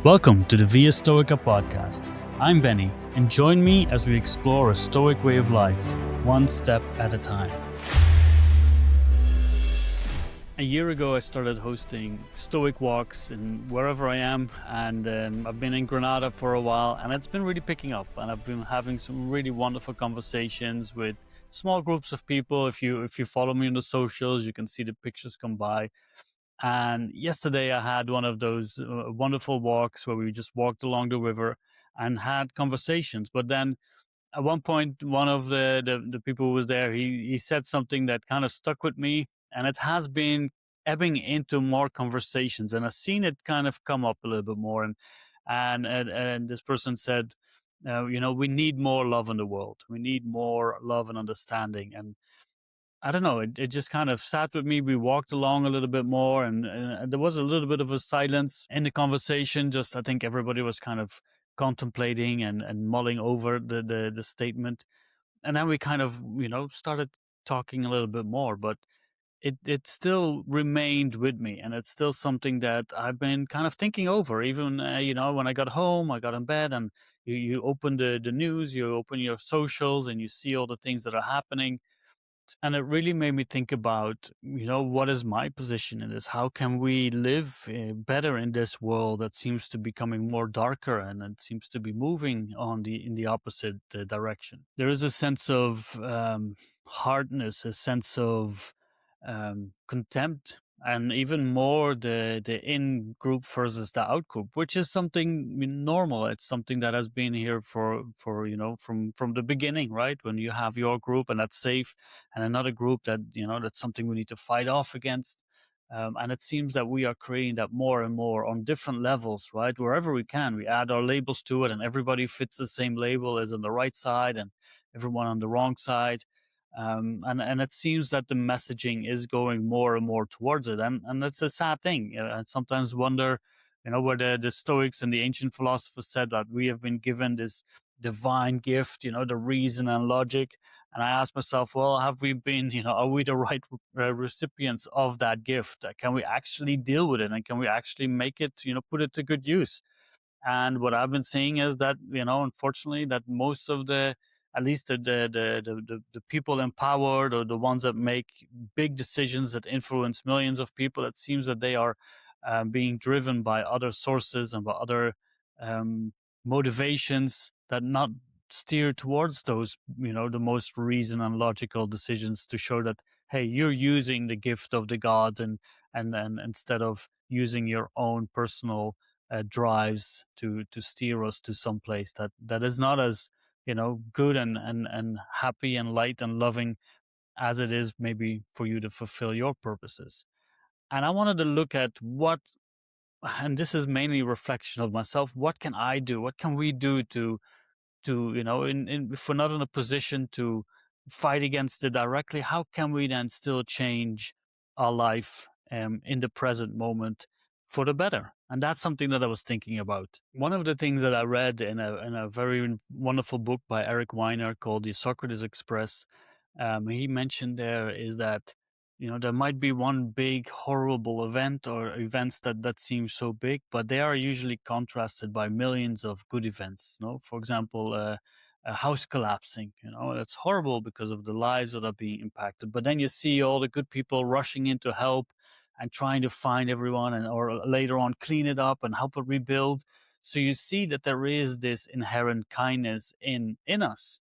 Welcome to the Via Stoica Podcast. I'm Benny, and join me as we explore a Stoic way of life, one step at a time. A year ago, I started hosting Stoic walks in wherever I am, and I've been in Granada for a while, and it's been really picking up, and I've been having some really wonderful conversations with small groups of people. If you follow me on the socials, you can see the pictures come by. And yesterday I had one of those wonderful walks where we just walked along the river and had conversations. But then at one point, one of the people who was there, he said something that kind of stuck with me, and it has been ebbing into more conversations. And I've seen it kind of come up a little bit more. And this person said, we need more love in the world. We need more love and understanding. And I don't know. It just kind of sat with me. We walked along a little bit more, and there was a little bit of a silence in the conversation. Just I think everybody was kind of contemplating and mulling over the statement, and then we kind of started talking a little bit more. But it still remained with me, and it's still something that I've been kind of thinking over. Even when I got home, I got in bed, and you open the news, you open your socials, and you see all the things that are happening. And it really made me think about, what is my position in this? How can we live better in this world that seems to be becoming more darker, and it seems to be moving in the opposite direction? There is a sense of hardness, a sense of contempt, and even more the in group versus the out group, which is something normal. It's something that has been here for from the beginning, right? When you have your group and that's safe, and another group that that's something we need to fight off against. And it seems that we are creating that more and more on different levels, right? Wherever we can, we add our labels to it, and everybody fits the same label as on the right side, and everyone on the wrong side. And it seems that the messaging is going more and more towards it, and that's a sad thing. I sometimes wonder, where the Stoics and the ancient philosophers said that we have been given this divine gift, the reason and logic. And I ask myself, well, have we been, are we the right recipients of that gift? Can we actually deal with it, and can we actually make it, put it to good use? And what I've been seeing is that, unfortunately, that most of at least the people empowered, or the ones that make big decisions that influence millions of people, it seems that they are being driven by other sources and by other um, motivations that not steer towards those, the most reason and logical decisions to show that, hey, you're using the gift of the gods, and instead of using your own personal drives to steer us to some place that is not as good and happy and light and loving as it is maybe for you to fulfill your purposes. And I wanted to look at and this is mainly a reflection of myself. What can I do? What can we do to if we're not in a position to fight against it directly, how can we then still change our life in the present moment for the better? And that's something that I was thinking about. One of the things that I read in a very wonderful book by Eric Weiner called The Socrates Express, he mentioned there is that there might be one big horrible event, or events that seem so big, but they are usually contrasted by millions of good events. For example, a house collapsing, that's horrible because of the lives that are being impacted, but then you see all the good people rushing in to help and trying to find everyone, and or later on clean it up and help it rebuild. So you see that there is this inherent kindness in us,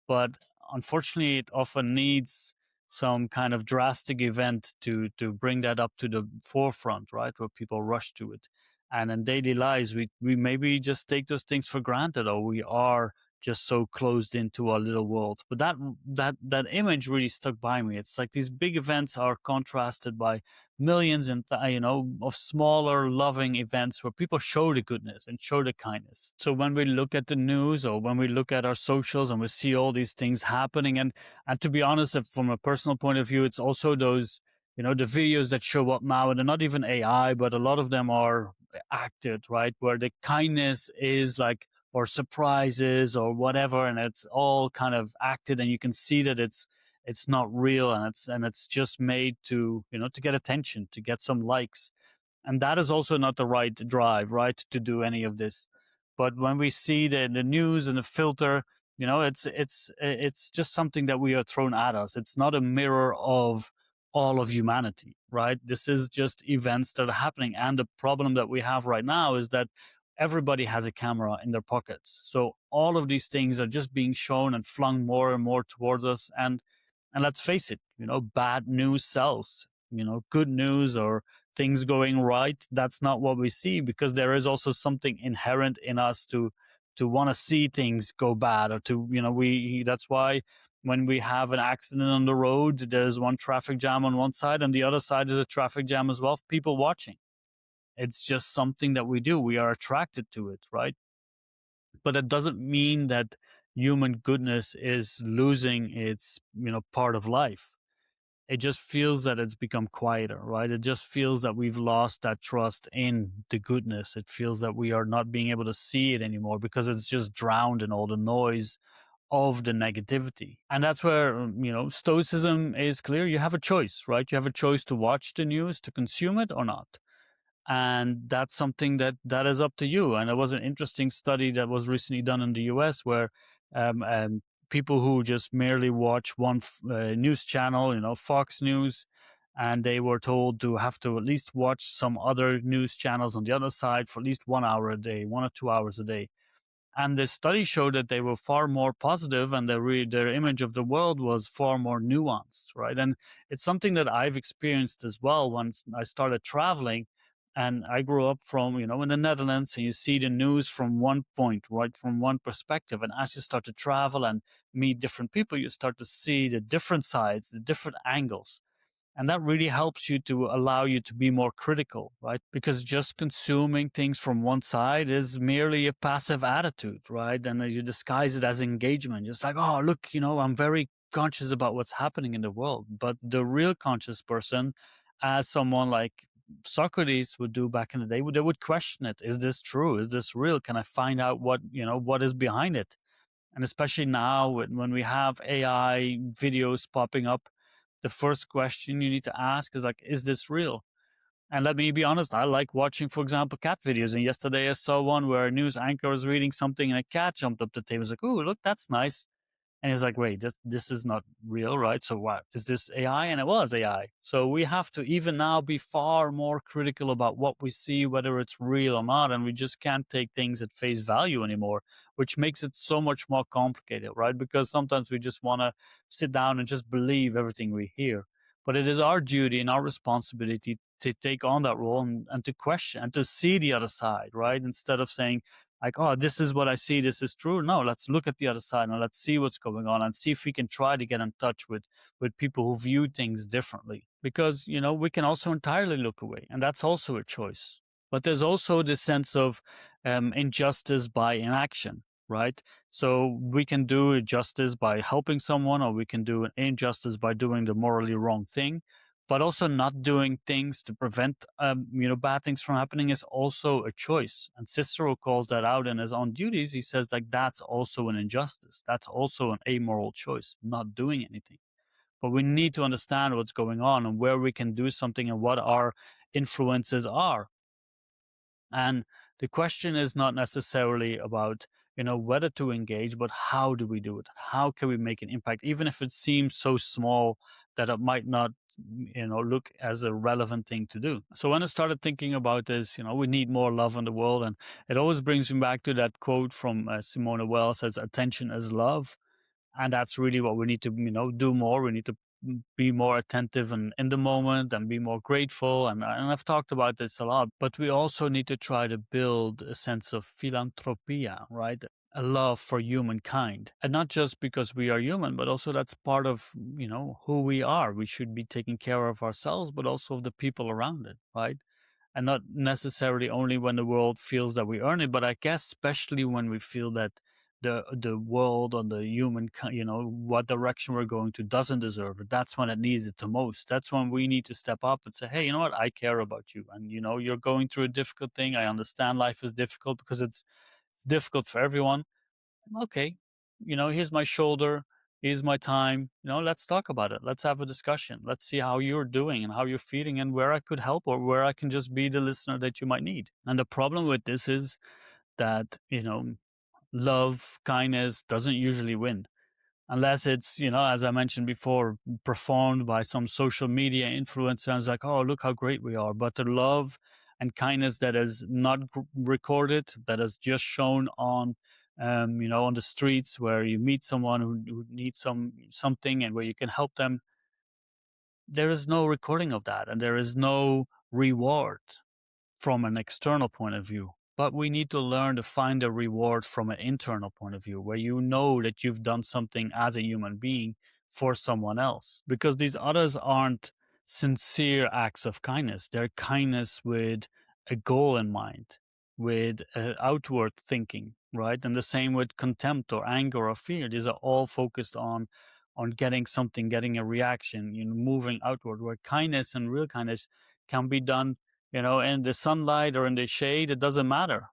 but unfortunately it often needs some kind of drastic event to bring that up to the forefront, right, where people rush to it. And in daily lives, we maybe just take those things for granted, or we are just so closed into our little world. But that image really stuck by me. It's like these big events are contrasted by millions of smaller loving events where people show the goodness and show the kindness. So when we look at the news, or when we look at our socials, and we see all these things happening, and to be honest, if from a personal point of view, it's also those the videos that show up now, and they're not even AI, but a lot of them are acted, right, where the kindness is like, or surprises or whatever, and it's all kind of acted, and you can see that it's not real, and it's just made to to get attention, to get some likes. And that is also not the right drive, right, to do any of this. But when we see the news and the filter, it's just something that we are thrown at us. It's not a mirror of all of humanity, right? This is just events that are happening. And the problem that we have right now is that everybody has a camera in their pockets. So all of these things are just being shown and flung more and more towards us. And let's face it, bad news sells. Good news or things going right, that's not what we see, because there is also something inherent in us to want to see things go bad, or to, we that's why when we have an accident on the road, there's one traffic jam on one side and the other side is a traffic jam as well, people watching. It's just something that we do. We are attracted to it, right? But it doesn't mean that human goodness is losing its, part of life. It just feels that it's become quieter, right? It just feels that we've lost that trust in the goodness. It feels that we are not being able to see it anymore because it's just drowned in all the noise of the negativity. And that's where, Stoicism is clear. You have a choice, right? You have a choice to watch the news, to consume it or not. And that's something that is up to you. And there was an interesting study that was recently done in the US where people who just merely watch one news channel, Fox News, and they were told to have to at least watch some other news channels on the other side for at least 1 hour a day, 1 or 2 hours a day. And the study showed that they were far more positive, and their image of the world was far more nuanced, right? And it's something that I've experienced as well when I started traveling. And I grew up from, in the Netherlands, and you see the news from one point, right, from one perspective. And as you start to travel and meet different people, you start to see the different sides, the different angles. And that really helps you to allow you to be more critical, right? Because just consuming things from one side is merely a passive attitude, right? And you disguise it as engagement. Just like, oh, look, I'm very conscious about what's happening in the world. But the real conscious person, as someone like Socrates would do back in the day, they would question it. Is this true? Is this real? Can I find out what is behind it? And especially now when we have AI videos popping up, the first question you need to ask is like, is this real? And let me be honest, I like watching, for example, cat videos. And yesterday I saw one where a news anchor was reading something and a cat jumped up the table. It's like, oh, look, that's nice. And he's like, wait, this is not real, right? So what? Is this AI? And it was AI. So we have to even now be far more critical about what we see, whether it's real or not. And we just can't take things at face value anymore, which makes it so much more complicated, right? Because sometimes we just want to sit down and just believe everything we hear. But it is our duty and our responsibility to take on that role and to question and to see the other side, right? Instead of saying, like, oh, this is what I see, this is true. No, let's look at the other side and let's see what's going on and see if we can try to get in touch with people who view things differently. Because, we can also entirely look away, and that's also a choice. But there's also this sense of injustice by inaction, right? So we can do justice by helping someone, or we can do an injustice by doing the morally wrong thing. But also not doing things to prevent bad things from happening is also a choice. And Cicero calls that out in his own duties. He says, like, that's also an injustice. That's also an amoral choice, not doing anything. But we need to understand what's going on and where we can do something and what our influences are. And the question is not necessarily about, whether to engage, but how do we do it? How can we make an impact, even if it seems so small that it might not, look as a relevant thing to do. So when I started thinking about this, we need more love in the world. And it always brings me back to that quote from Simone Weil, says, attention is love. And that's really what we need to, do more. We need to be more attentive and in the moment and be more grateful. And I've talked about this a lot, but we also need to try to build a sense of philanthropia, right? A love for humankind. And not just because we are human, but also that's part of, who we are. We should be taking care of ourselves, but also of the people around it, right? And not necessarily only when the world feels that we earn it, but I guess especially when we feel that the world or the human, what direction we're going to doesn't deserve it. That's when it needs it the most. That's when we need to step up and say, hey, you know what? I care about you. And, you're going through a difficult thing. I understand life is difficult because it's difficult for everyone. Okay. Here's my shoulder. here's my time, let's talk about it. Let's have a discussion. Let's see how you're doing and how you're feeling and where I could help or where I can just be the listener that you might need. And the problem with this is that, love, kindness doesn't usually win unless it's, as I mentioned before, performed by some social media influencer. And it's like, oh, look how great we are. But the love and kindness that is not recorded, that is just shown on, on the streets where you meet someone who needs something and where you can help them. There is no recording of that, and there is no reward from an external point of view. But we need to learn to find a reward from an internal point of view, where you know that you've done something as a human being for someone else. Because these others aren't sincere acts of kindness. They're kindness with a goal in mind, with outward thinking, right? And the same with contempt or anger or fear. These are all focused on getting something, getting a reaction, moving outward, where kindness and real kindness can be done in the sunlight or in the shade. It doesn't matter.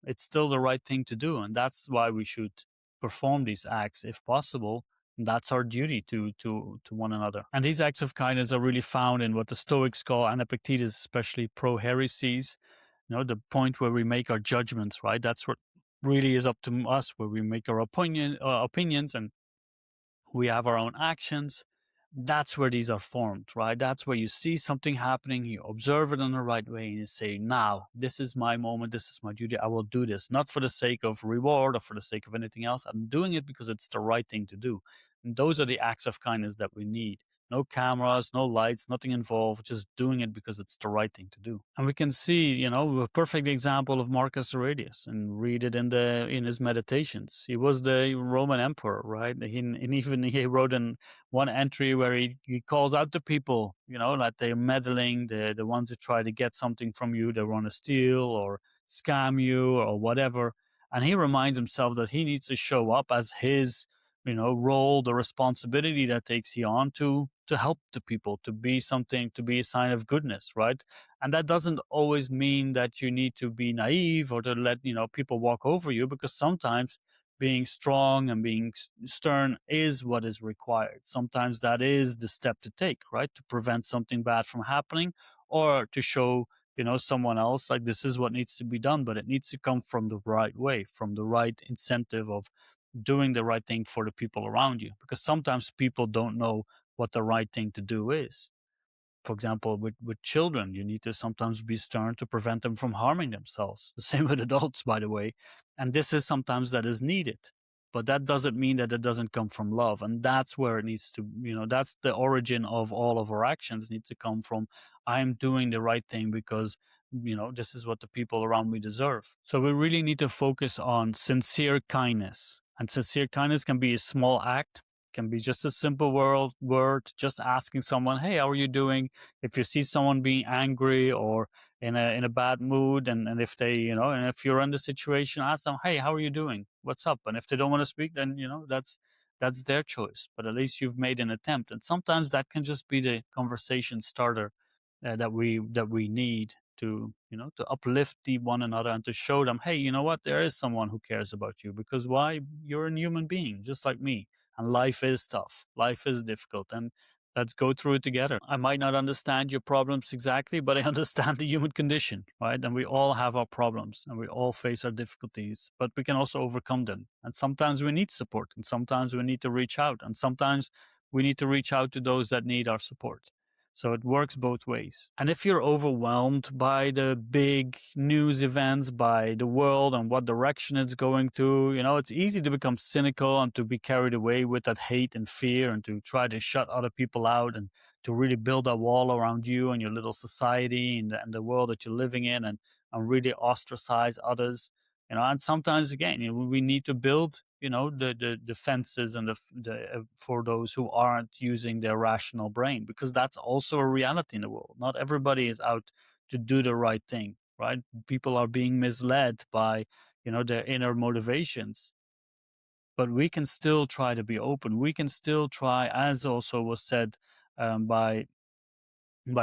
It's still the right thing to do. And that's why we should perform these acts if possible. And that's our duty to one another. And these acts of kindness are really found in what the Stoics call, and Epictetus especially, prohairesis, the point where we make our judgments, right? That's what really is up to us, where we make our opinions and we have our own actions. That's where these are formed, right? That's where you see something happening, you observe it in the right way, and you say, now, this is my moment, this is my duty, I will do this, not for the sake of reward or for the sake of anything else. I'm doing it because it's the right thing to do. And those are the acts of kindness that we need. No cameras, no lights, nothing involved, just doing it because it's the right thing to do. And we can see, a perfect example of Marcus Aurelius, and read it in his meditations. He was the Roman emperor, right? And even he wrote in one entry where he calls out to people, that they're meddling, the ones who try to get something from you, they want to steal or scam you or whatever. And he reminds himself that he needs to show up as his role, the responsibility that takes he on to help the people, to be something, to be a sign of goodness, right? And that doesn't always mean that you need to be naive or to let people walk over you, because sometimes being strong and being stern is what is required. Sometimes that is the step to take, right? To prevent something bad from happening, or to show someone else like this is what needs to be done. But it needs to come from the right way, from the right incentive of doing the right thing for the people around you, because sometimes people don't know what the right thing to do is. For example, with children, you need to sometimes be stern to prevent them from harming themselves. The same with adults, by the way. And this is sometimes that is needed. But that doesn't mean that it doesn't come from love. And that's where it needs to, that's the origin of all of our actions. It needs to come from, I'm doing the right thing because, this is what the people around me deserve. So we really need to focus on sincere kindness. And sincere kindness can be a small act, can be just a simple word, just asking someone, hey, how are you doing? If you see someone being angry or in a bad mood, and if they, and if you're in the situation, ask them, hey, how are you doing? What's up? And if they don't want to speak, then, that's their choice. But at least you've made an attempt. And sometimes that can just be the conversation starter that we need to to uplift the one another and to show them, hey, you know what, there is someone who cares about you, because why? You're a human being just like me, and life is tough, life is difficult, and let's go through it together. I might not understand your problems exactly, but I understand the human condition, right? And we all have our problems and we all face our difficulties, but we can also overcome them. And sometimes we need support, and sometimes we need to reach out, and sometimes we need to reach out to those that need our support. So it works both ways. And if you're overwhelmed by the big news events, by the world and what direction it's going to, it's easy to become cynical and to be carried away with that hate and fear, and to try to shut other people out, and to really build a wall around you and your little society and the world that you're living in, and really ostracize others. And sometimes again, we need to build the fences and for those who aren't using their rational brain, because that's also a reality in the world. Not everybody is out to do the right thing, right? People are being misled by their inner motivations. But we can still try to be open. We can still try, as also was said by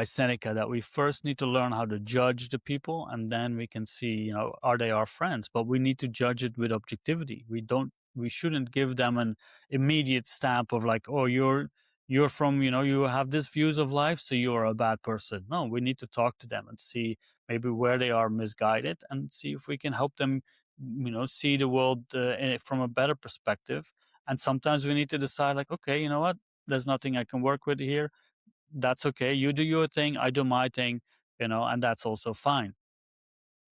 Seneca, that we first need to learn how to judge the people, and then we can see, are they our friends? But we need to judge it with objectivity. We don't We shouldn't give them an immediate stamp of like, oh, you're from, you have this views of life, so you're a bad person. No, we need to talk to them and see maybe where they are misguided, and see if we can help them, see the world from a better perspective. And sometimes we need to decide like, okay, you know what, there's nothing I can work with here. That's okay. You do your thing, I do my thing, and that's also fine.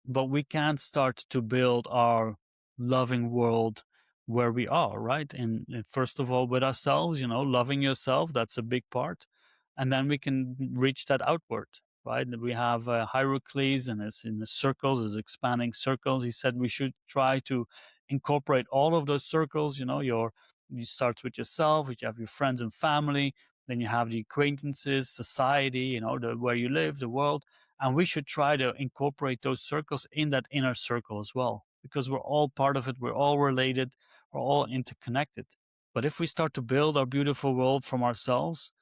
But we can't start to build our loving world where we are, right? And first of all, with ourselves, loving yourself, that's a big part. And then we can reach that outward, right? We have Hierocles, and it's in the circles, is expanding circles. He said we should try to incorporate all of those circles. You start with yourself, you have your friends and family, then you have the acquaintances, society, where you live, the world. And we should try to incorporate those circles in that inner circle as well, because we're all part of it. We're all related. We're all interconnected. But if we start to build our beautiful world from ourselves,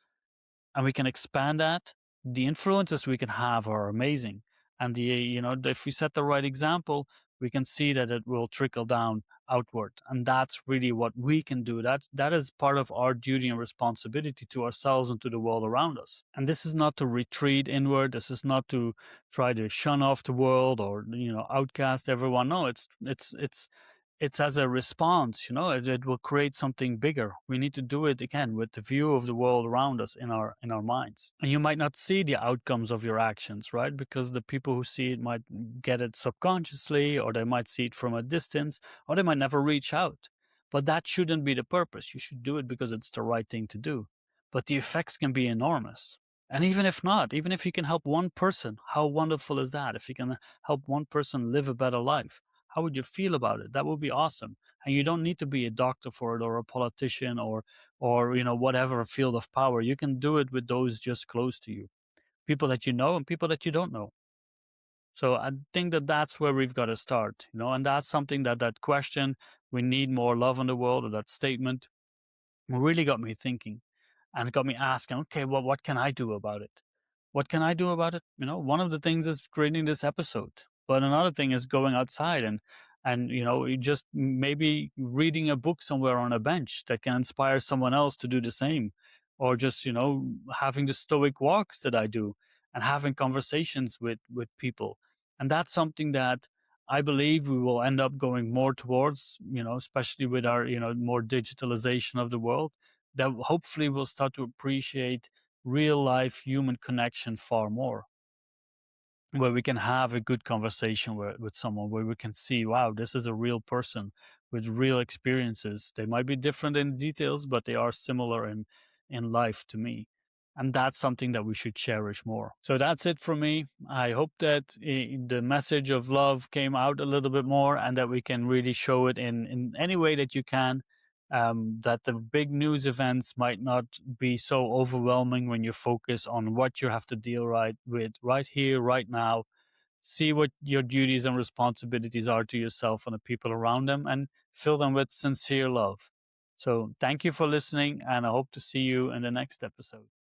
and we can expand that, the influences we can have are amazing. And if we set the right example, we can see that it will trickle down outward. And that's really what we can do. That is part of our duty and responsibility to ourselves and to the world around us. And this is not to retreat inward. This is not to try to shun off the world or outcast everyone. No, it's as a response. It will create something bigger. We need to do it again with the view of the world around us in our minds. And you might not see the outcomes of your actions, right? Because the people who see it might get it subconsciously, or they might see it from a distance, or they might never reach out. But that shouldn't be the purpose. You should do it because it's the right thing to do. But the effects can be enormous. And even if not, even if you can help one person, how wonderful is that? If you can help one person live a better life, how would you feel about it? That would be awesome. And you don't need to be a doctor for it, or a politician, or whatever field of power. You can do it with those just close to you, people that you know and people that you don't know. So I think that that's where we've got to start, and that's something that question, we need more love in the world, or that statement, really got me thinking, and it got me asking, okay, well, what can I do about it? What can I do about it? One of the things is creating this episode, but another thing is going outside and you just maybe reading a book somewhere on a bench that can inspire someone else to do the same, or just having the stoic walks that I do, and having conversations with people. And that's something that I believe we will end up going more towards, especially with our more digitalization of the world, that hopefully we'll start to appreciate real life human connection far more, where we can have a good conversation with someone, where we can see, wow, this is a real person with real experiences. They might be different in details, but they are similar in life to me. And that's something that we should cherish more. So that's it for me. I hope that the message of love came out a little bit more, and that we can really show it in any way that you can. That the big news events might not be so overwhelming when you focus on what you have to deal with right here, right now. See what your duties and responsibilities are to yourself and the people around them, and fill them with sincere love. So thank you for listening, and I hope to see you in the next episode.